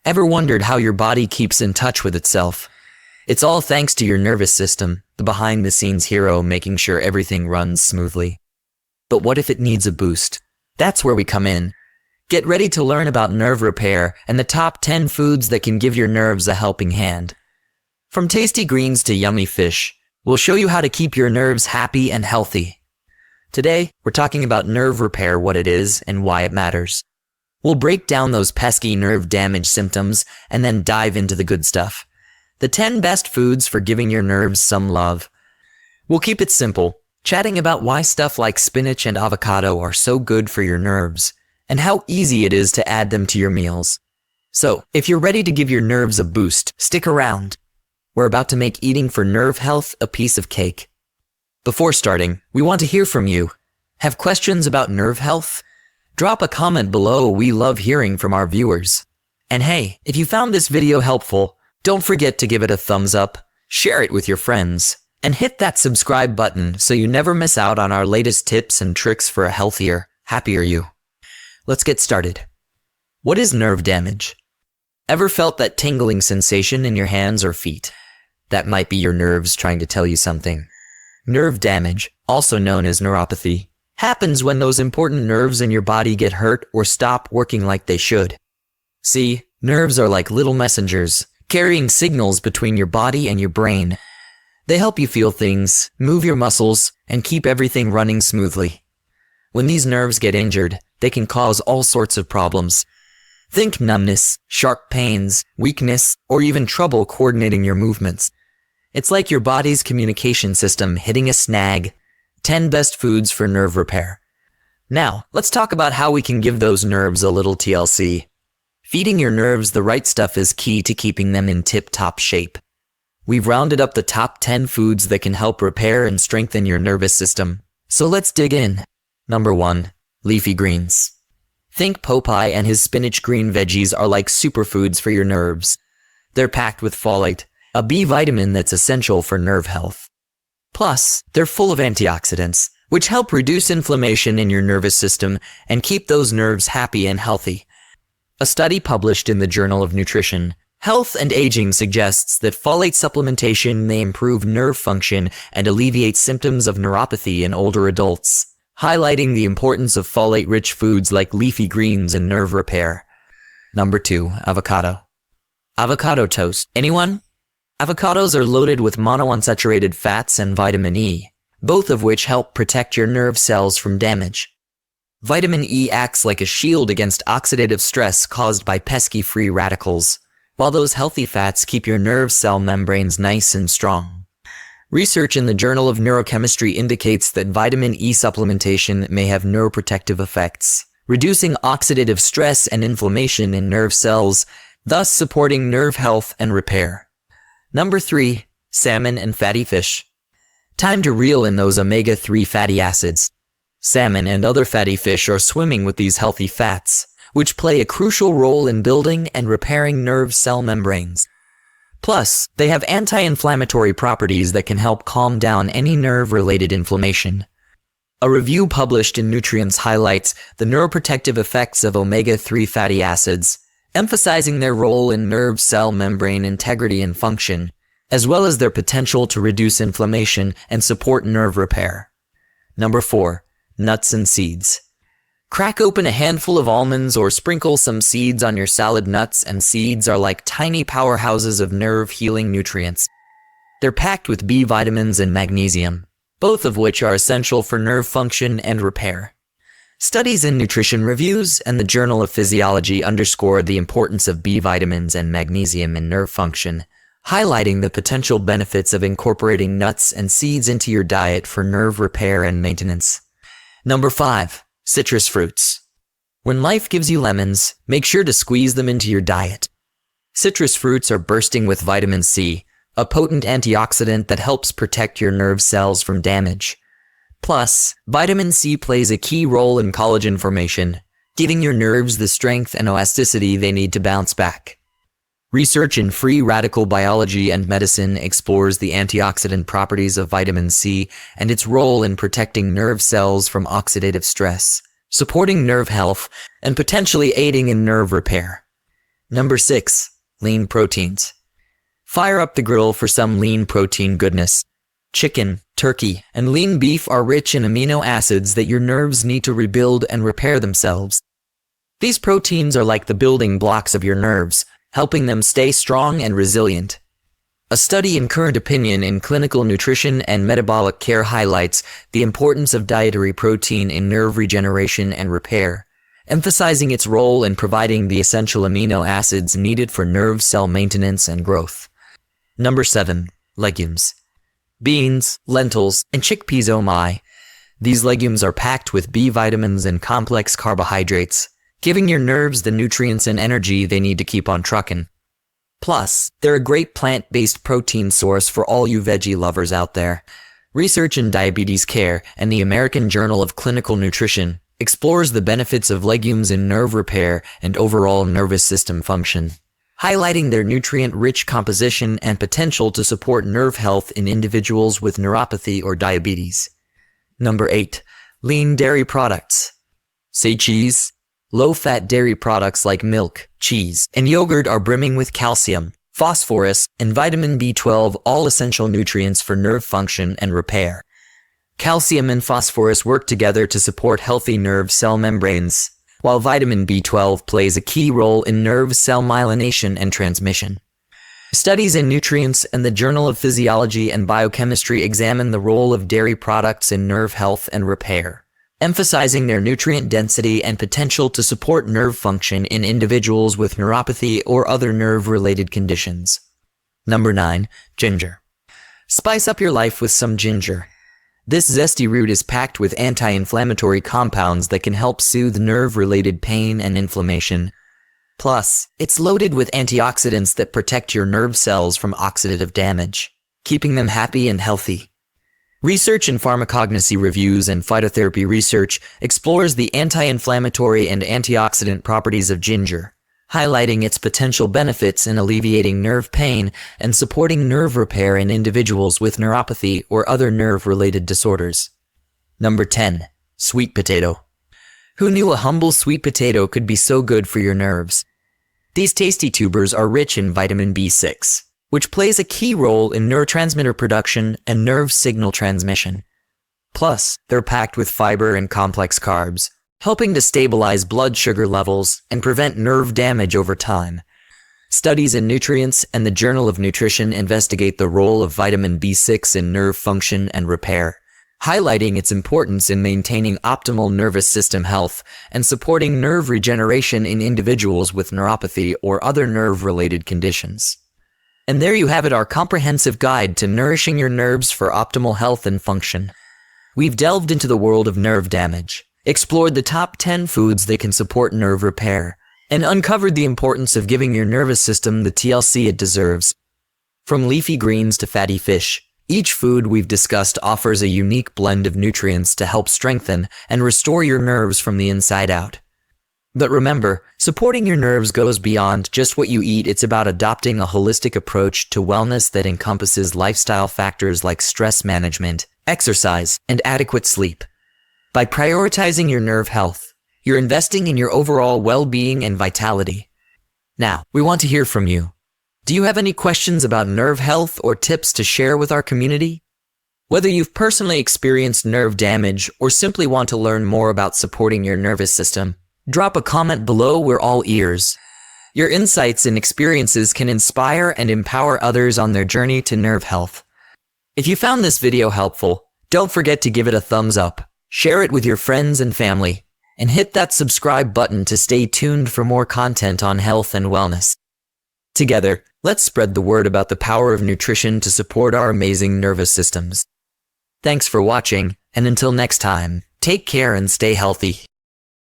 Ever wondered how your body keeps in touch with itself? It's all thanks to your nervous system, the behind-the-scenes hero making sure everything runs smoothly. But what if it needs a boost? That's where we come in. Get ready to learn about nerve repair and the top 10 foods that can give your nerves a helping hand. From tasty greens to yummy fish, we'll show you how to keep your nerves happy and healthy. Today, we're talking about nerve repair, what it is and why it matters. We'll break down those pesky nerve damage symptoms and then dive into the good stuff. The 10 best foods for giving your nerves some love. We'll keep it simple, chatting about why stuff like spinach and avocado are so good for your nerves, and how easy it is to add them to your meals. So, if you're ready to give your nerves a boost, stick around. We're about to make eating for nerve health a piece of cake. Before starting, we want to hear from you. Have questions about nerve health? Drop a comment below. We love hearing from our viewers. And hey, if you found this video helpful, don't forget to give it a thumbs up, share it with your friends, and hit that subscribe button so you never miss out on our latest tips and tricks for a healthier, happier you. Let's get started. What is nerve damage? Ever felt that tingling sensation in your hands or feet? That might be your nerves trying to tell you something. Nerve damage, also known as neuropathy, happens when those important nerves in your body get hurt or stop working like they should. See, nerves are like little messengers, carrying signals between your body and your brain. They help you feel things, move your muscles, and keep everything running smoothly. When these nerves get injured, they can cause all sorts of problems. Think numbness, sharp pains, weakness, or even trouble coordinating your movements. It's like your body's communication system hitting a snag. 10 best foods for nerve repair. Now, let's talk about how we can give those nerves a little TLC. Feeding your nerves the right stuff is key to keeping them in tip-top shape. We've rounded up the top 10 foods that can help repair and strengthen your nervous system. So let's dig in. Number 1. Leafy greens. Think Popeye and his spinach green veggies are like superfoods for your nerves. They're packed with folate, a B vitamin that's essential for nerve health. Plus, they're full of antioxidants, which help reduce inflammation in your nervous system and keep those nerves happy and healthy. A study published in the Journal of Nutrition, Health and Aging suggests that folate supplementation may improve nerve function and alleviate symptoms of neuropathy in older adults, highlighting the importance of folate-rich foods like leafy greens in nerve repair. Number 2. Avocado. Avocado toast. Anyone? Avocados are loaded with monounsaturated fats and vitamin E, both of which help protect your nerve cells from damage. Vitamin E acts like a shield against oxidative stress caused by pesky free radicals, while those healthy fats keep your nerve cell membranes nice and strong. Research in the Journal of Neurochemistry indicates that vitamin E supplementation may have neuroprotective effects, reducing oxidative stress and inflammation in nerve cells, thus supporting nerve health and repair. Number 3. Salmon and fatty fish. Time to reel in those omega-3 fatty acids. Salmon and other fatty fish are swimming with these healthy fats, which play a crucial role in building and repairing nerve cell membranes. Plus, they have anti-inflammatory properties that can help calm down any nerve-related inflammation. A review published in Nutrients highlights the neuroprotective effects of omega-3 fatty acids, emphasizing their role in nerve cell membrane integrity and function, as well as their potential to reduce inflammation and support nerve repair. Number 4. Nuts and seeds. Crack open a handful of almonds or sprinkle some seeds on your salad. Nuts and seeds are like tiny powerhouses of nerve-healing nutrients. They're packed with B vitamins and magnesium, both of which are essential for nerve function and repair. Studies in nutrition reviews and the Journal of Physiology underscore the importance of B vitamins and magnesium in nerve function, highlighting the potential benefits of incorporating nuts and seeds into your diet for nerve repair and maintenance. Number 5. Citrus fruits. When life gives you lemons, make sure to squeeze them into your diet. Citrus fruits are bursting with vitamin C, a potent antioxidant that helps protect your nerve cells from damage. Plus, vitamin C plays a key role in collagen formation, giving your nerves the strength and elasticity they need to bounce back. Research in free radical biology and medicine explores the antioxidant properties of vitamin C and its role in protecting nerve cells from oxidative stress, supporting nerve health, and potentially aiding in nerve repair. Number 6. Lean proteins. Fire up the grill for some lean protein goodness. Chicken, turkey, and lean beef are rich in amino acids that your nerves need to rebuild and repair themselves. These proteins are like the building blocks of your nerves, helping them stay strong and resilient. A study in Current Opinion in Clinical Nutrition and Metabolic Care highlights the importance of dietary protein in nerve regeneration and repair, emphasizing its role in providing the essential amino acids needed for nerve cell maintenance and growth. Number 7. Legumes. Beans, lentils, and chickpeas. Oh my! These legumes are packed with B vitamins and complex carbohydrates, giving your nerves the nutrients and energy they need to keep on trucking. Plus, they're a great plant-based protein source for all you veggie lovers out there. Research in Diabetes Care and the American Journal of Clinical Nutrition explores the benefits of legumes in nerve repair and overall nervous system function, highlighting their nutrient-rich composition and potential to support nerve health in individuals with neuropathy or diabetes. Number 8. Lean dairy products. Say cheese. Low-fat dairy products like milk, cheese, and yogurt are brimming with calcium, phosphorus, and vitamin B12, all essential nutrients for nerve function and repair. Calcium and phosphorus work together to support healthy nerve cell membranes, while vitamin B12 plays a key role in nerve cell myelination and transmission. Studies in Nutrients and the Journal of Physiology and Biochemistry examine the role of dairy products in nerve health and repair, emphasizing their nutrient density and potential to support nerve function in individuals with neuropathy or other nerve-related conditions. Number 9. Ginger. Spice up your life with some ginger. This zesty root is packed with anti-inflammatory compounds that can help soothe nerve-related pain and inflammation. Plus, it's loaded with antioxidants that protect your nerve cells from oxidative damage, keeping them happy and healthy. Research in Pharmacognosy Reviews and Phytotherapy Research explores the anti-inflammatory and antioxidant properties of ginger, highlighting its potential benefits in alleviating nerve pain and supporting nerve repair in individuals with neuropathy or other nerve-related disorders. Number 10. Sweet potato. Who knew a humble sweet potato could be so good for your nerves? These tasty tubers are rich in vitamin B6, which plays a key role in neurotransmitter production and nerve signal transmission. Plus, they're packed with fiber and complex carbs, helping to stabilize blood sugar levels and prevent nerve damage over time. Studies in Nutrients and the Journal of Nutrition investigate the role of vitamin B6 in nerve function and repair, highlighting its importance in maintaining optimal nervous system health and supporting nerve regeneration in individuals with neuropathy or other nerve-related conditions. And there you have it, our comprehensive guide to nourishing your nerves for optimal health and function. We've delved into the world of nerve damage, explored the top 10 foods that can support nerve repair, and uncovered the importance of giving your nervous system the TLC it deserves. From leafy greens to fatty fish, each food we've discussed offers a unique blend of nutrients to help strengthen and restore your nerves from the inside out. But remember, supporting your nerves goes beyond just what you eat. It's about adopting a holistic approach to wellness that encompasses lifestyle factors like stress management, exercise, and adequate sleep. By prioritizing your nerve health, you're investing in your overall well-being and vitality. Now, we want to hear from you. Do you have any questions about nerve health or tips to share with our community? Whether you've personally experienced nerve damage or simply want to learn more about supporting your nervous system, drop a comment below. We're all ears. Your insights and experiences can inspire and empower others on their journey to nerve health. If you found this video helpful, don't forget to give it a thumbs up, share it with your friends and family, and hit that subscribe button to stay tuned for more content on health and wellness. Together, let's spread the word about the power of nutrition to support our amazing nervous systems. Thanks for watching, and until next time, take care and stay healthy.